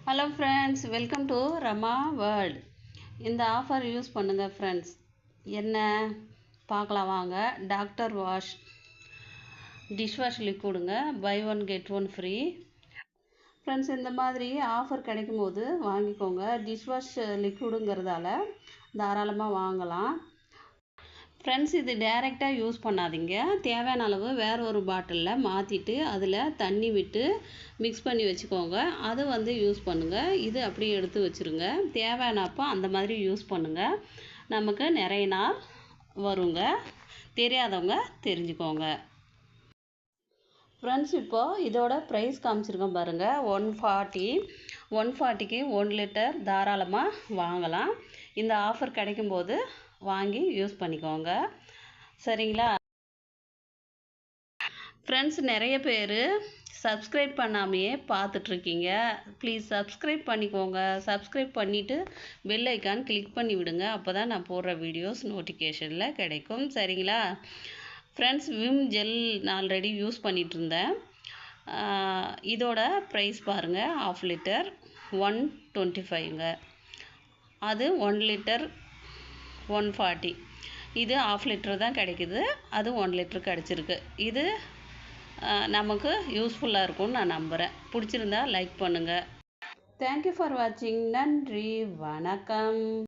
Hello friends, welcome to Rama world. இந்த offer use பண்ணுங்கள் friends. என்ன பார்க்கலாம் வாங்க. டாக்டர் வாஷ் டிஷ்வாஷ் லிக்விடுங்க, buy one get one free. Friends, இந்த மாதிரி ஆஃபர் கிடைக்கும் போது வாங்கிக்கோங்க. டிஷ்வாஷ் லிக்விடுங்கிறதால தாராளமாக வாங்கலாம். ஃப்ரெண்ட்ஸ், இது டைரெக்டாக யூஸ் பண்ணாதீங்க. தேவையான அளவு வேறு ஒரு பாட்டிலில் மாற்றிட்டு அதில் தண்ணி விட்டு மிக்ஸ் பண்ணி வச்சுக்கோங்க. அது யூஸ் பண்ணுங்கள். இது அப்படியே எடுத்து வச்சுருங்க. தேவையானப்போ அந்த மாதிரி யூஸ் பண்ணுங்கள். நமக்கு நிறைய நாள் வருங்க. தெரியாதவங்க தெரிஞ்சுக்கோங்க. ஃப்ரெண்ட்ஸ், இப்போது இதோட ப்ரைஸ் காமிச்சிருக்கோம் பாருங்கள். 140க்கு 1 லிட்டர் தாராளமாக வாங்கலாம். இந்த ஆஃபர் கிடைக்கும்போது வாங்கி யூஸ் பண்ணிக்கோங்க. சரிங்களா ஃப்ரெண்ட்ஸ்? நிறைய பேர் சப்ஸ்கிரைப் பண்ணாமையே பார்த்துட்ருக்கீங்க. ப்ளீஸ் சப்ஸ்கிரைப் பண்ணிக்கோங்க. சப்ஸ்கிரைப் பண்ணிவிட்டு பெல் ஐக்கான் கிளிக் பண்ணி விடுங்க. அப்போ தான் நான் போடுற வீடியோஸ் நோட்டிஃபிகேஷனில் கிடைக்கும். சரிங்களா ஃப்ரெண்ட்ஸ்? விம் ஜெல் நான் ஆல்ரெடி யூஸ் பண்ணிகிட்டு இருந்தேன். இதோட ப்ரைஸ் பாருங்கள். 1/2 லிட்டர் 125ங்க. அது 1 லிட்டர் 140. இது 1/2 லிட்டர் தான் கிடைக்குது. அது 1 லிட்டர் கிடச்சிருக்கு. இது நமக்கு யூஸ்ஃபுல்லாக இருக்கும்னு நான் நம்புகிறேன். பிடிச்சிருந்தா லைக் பண்ணுங்கள். தேங்க்யூ ஃபார் வாட்சிங். நன்றி, வணக்கம்.